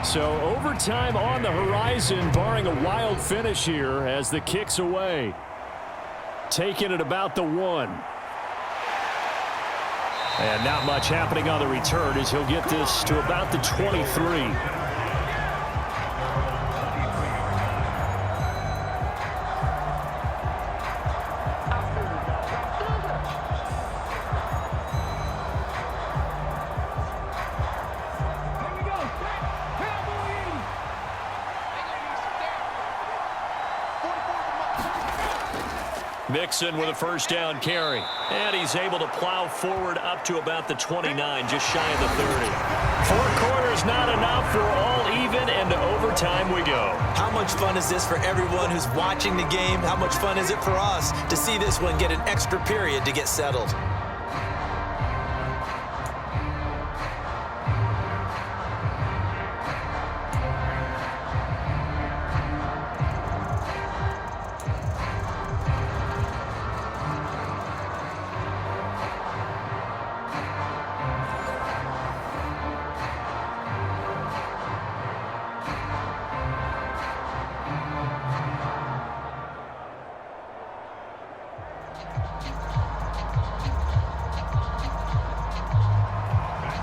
So overtime on the horizon, barring a wild finish here as the kick's away. Taking it about the 1. And not much happening on the return as he'll get this to about the 23. Mixon with a first down carry. And he's able to plow forward up to about the 29, just shy of the 30. 4 quarters not enough. We're all even, and to overtime we go. How much fun is this for everyone who's watching the game? How much fun is it for us to see this one get an extra period to get settled?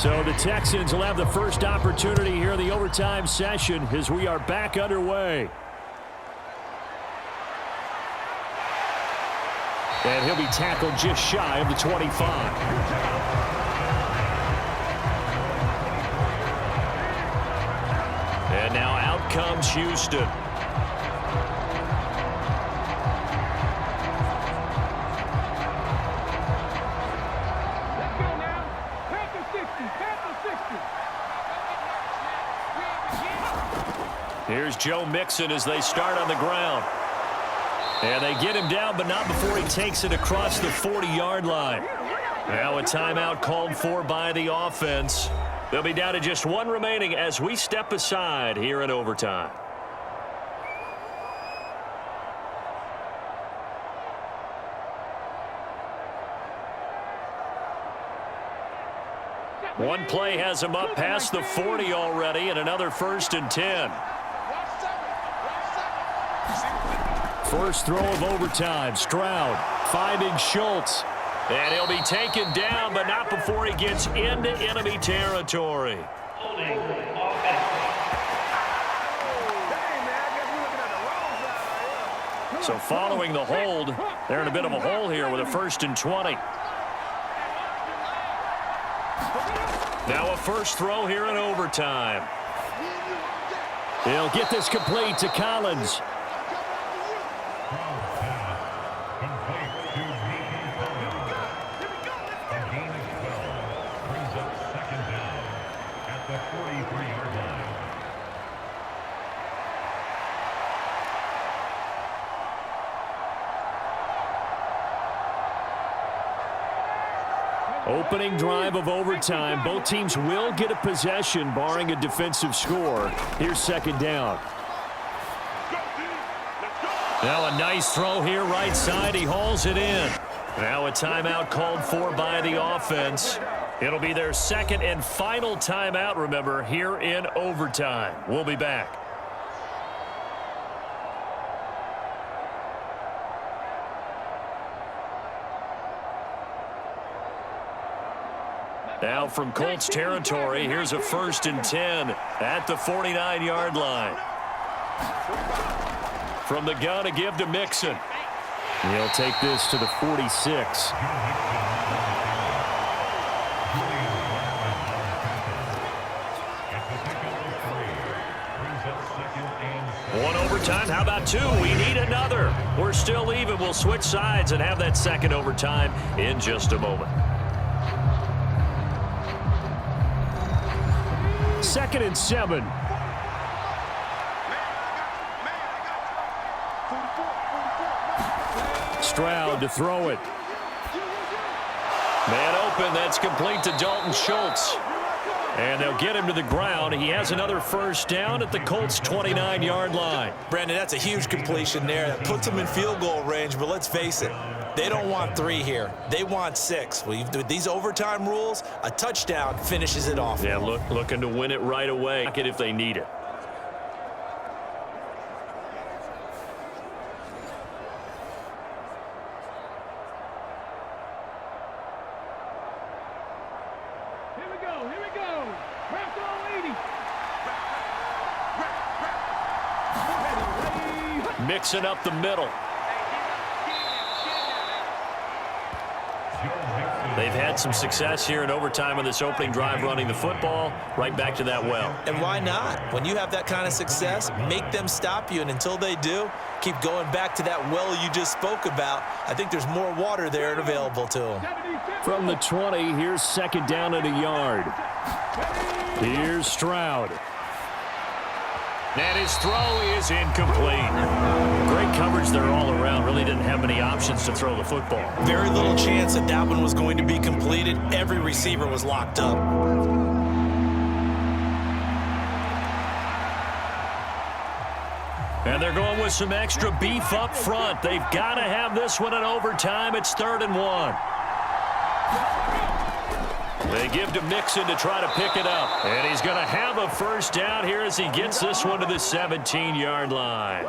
So the Texans will have the first opportunity here in the overtime session as we are back underway. And he'll be tackled just shy of the 25. And now out comes Houston. Here's Joe Mixon as they start on the ground. And they get him down, but not before he takes it across the 40-yard line. Now a timeout called for by the offense. They'll be down to just 1 remaining as we step aside here in overtime. One play has him up past the 40 already, and another 1st and 10. First throw of overtime. Stroud finding Schultz. And he'll be taken down, but not before he gets into enemy territory. So following the hold, they're in a bit of a hole here with a 1st and 20. Now a first throw here in overtime. He'll get this complete to Collins. Opening drive of overtime. Both teams will get a possession, barring a defensive score. Here's 2nd down. Now a nice throw here right side. He hauls it in. Now a timeout called for by the offense. It'll be their 2nd and final timeout, remember, here in overtime. We'll be back. Now from Colts territory, here's a 1st and 10 at the 49-yard line. From the gun, a give to Mixon. He'll take this to the 46. One overtime. How about 2? We need another. We're still even. We'll switch sides and have that 2nd overtime in just a moment. 2nd and 7. Stroud to throw it. Man open. That's complete to Dalton Schultz. And they'll get him to the ground. He has another 1st down at the Colts' 29-yard line. Brandon, that's a huge completion there. That puts him in field goal range, but let's face it, They don't want 3 here. They want 6. With these overtime rules, a touchdown finishes it off. Yeah, looking to win it right away if they need it. Mixing up the middle. They've had some success here in overtime on this opening drive running the football. Right back to that well. And why not? When you have that kind of success, make them stop you. And until they do, keep going back to that well you just spoke about. I think there's more water there and available to them. From the 20, here's second down and a yard. Here's Stroud. And his throw is incomplete. Great coverage there all around. Really didn't have many options to throw the football. Very little chance that that one was going to be completed. Every receiver was locked up. And they're going with some extra beef up front. They've got to have this one in overtime. It's 3rd and 1. They give to Mixon to try to pick it up. And he's going to have a first down here as he gets this one to the 17-yard line.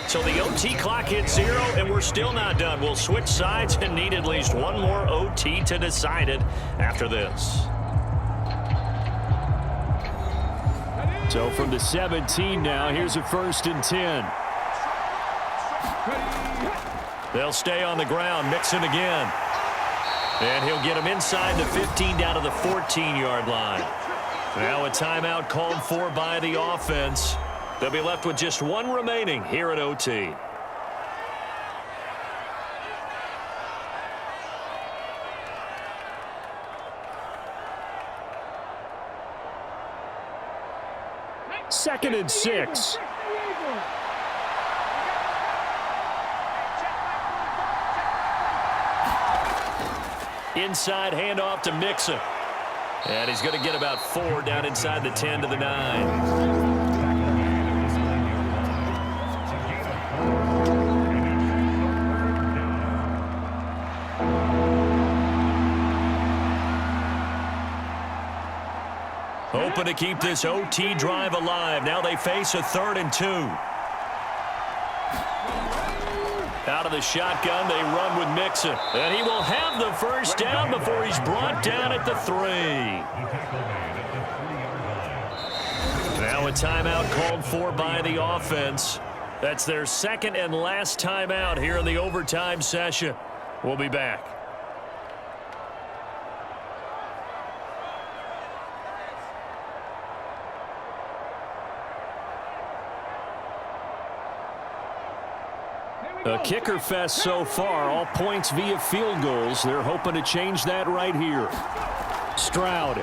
So the OT clock hits 0, and we're still not done. We'll switch sides and need at least one more OT to decide it after this. So from the 17 now, here's a 1st and 10. They'll stay on the ground. Mixon again. And he'll get him inside the 15 down to the 14-yard line. Now a timeout called for by the offense. They'll be left with just one remaining here at OT. Second and 6. Inside handoff to Mixon. And he's going to get about 4 down inside the 10 to the 9. Hoping to keep this OT drive alive. Now they face a 3rd and 2. Out of the shotgun, they run with Mixon. And he will have the first down before he's brought down at the 3. Now a timeout called for by the offense. That's their second and last timeout here in the overtime session. We'll be back. A kicker fest so far, all points via field goals. They're hoping to change that right here. Stroud.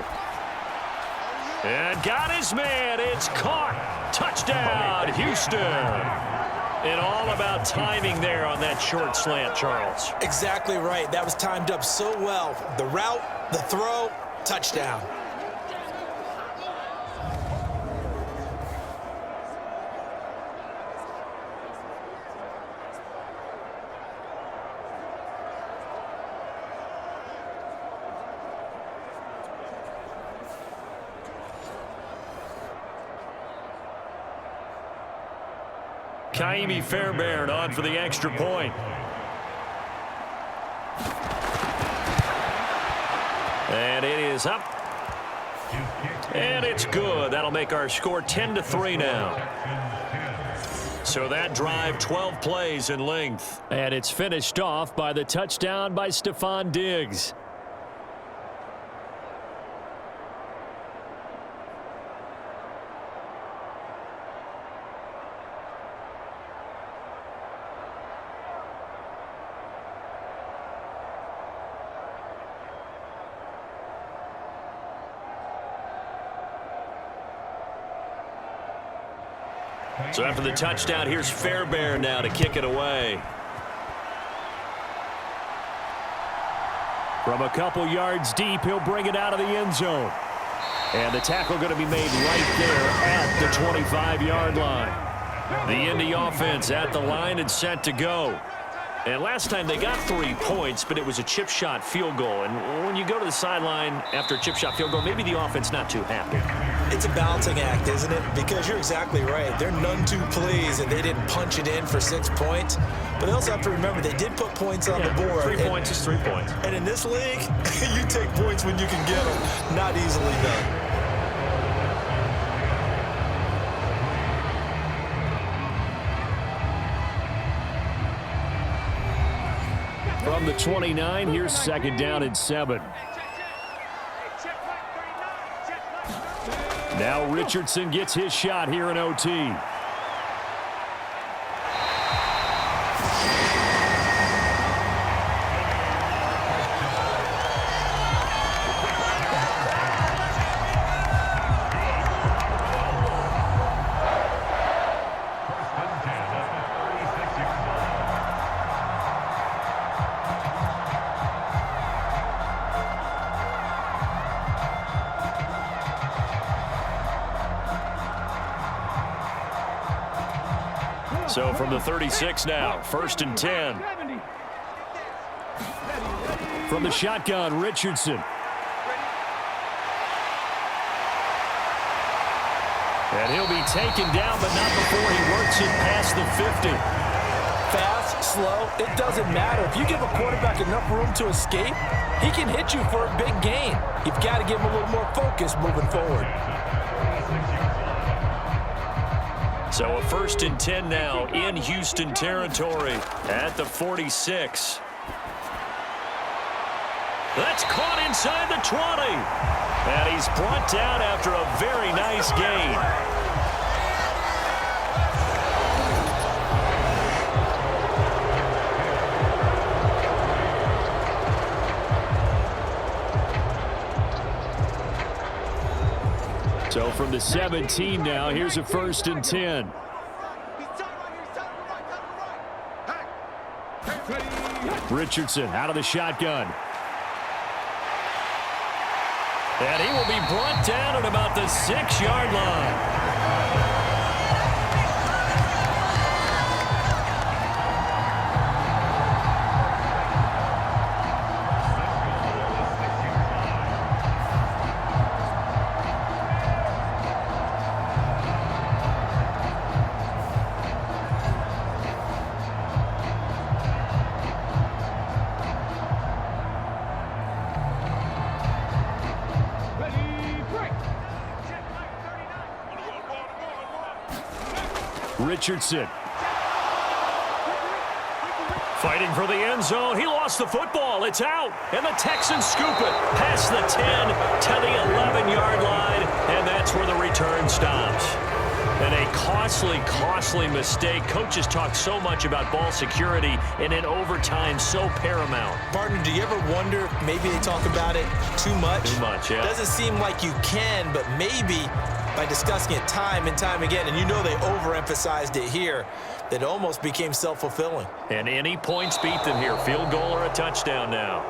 And got his man. It's caught. Touchdown, Houston. And all about timing there on that short slant, Charles. Exactly right. That was timed up so well. The route, the throw, touchdown. Kaimi Fairbairn on for the extra point. And it is up. And it's good. That'll make our score 10-3 now. So that drive, 12 plays in length. And it's finished off by the touchdown by Stephon Diggs. So after the touchdown, here's Fairbairn now to kick it away. From a couple yards deep, he'll bring it out of the end zone. And the tackle going to be made right there at the 25-yard line. The Indy offense at the line and set to go. And last time they got 3 points, but it was a chip shot field goal. And when you go to the sideline after a chip shot field goal, maybe the offense not too happy. It's a balancing act, isn't it? Because you're exactly right. They're none too pleased that they didn't punch it in for 6 points. But they also have to remember they did put points on the board. 3 points is 3 points. And in this league, you take points when you can get them. Not easily done. From the 29, here's second down and 7. Now Richardson gets his shot here in OT. So from the 36 now, 1st and 10. From the shotgun, Richardson. And he'll be taken down, but not before he works it past the 50. Fast, slow, it doesn't matter. If you give a quarterback enough room to escape, he can hit you for a big gain. You've got to give him a little more focus moving forward. So a 1st and 10 now in Houston territory at the 46. That's caught inside the 20. And he's brought down after a very nice gain. So from the 17 now, here's a 1st and 10. Richardson out of the shotgun. And he will be brought down at about the 6-yard line. Richardson. Fighting for the end zone. He lost the football. It's out. And the Texans scoop it past the 10 to the 11-yard line. And that's where the return stops. And a costly mistake. Coaches talk so much about ball security, and in overtime, so paramount. Partner, do you ever wonder if maybe they talk about it too much? Too much, yeah. Doesn't seem like you can, but maybe by discussing it time and time again, and you know they overemphasized it here, that it almost became self-fulfilling. And any points beat them here, field goal or a touchdown now.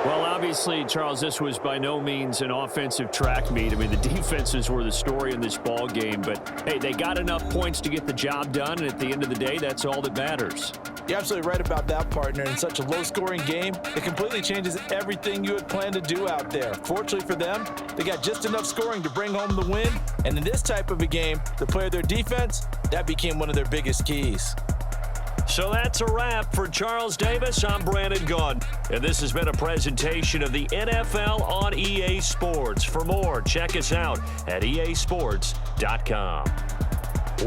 Well, obviously, Charles, this was by no means an offensive track meet. I mean, the defenses were the story in this ball game, but hey, they got enough points to get the job done, and at the end of the day, that's all that matters. You're absolutely right about that, partner. In such a low-scoring game, it completely changes everything you had planned to do out there. Fortunately for them, they got just enough scoring to bring home the win, and in this type of a game, to play their defense, that became one of their biggest keys. So that's a wrap for Charles Davis. I'm Brandon Gaudin, and this has been a presentation of the NFL on EA Sports. For more, check us out at easports.com.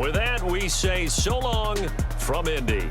With that, we say so long from Indy.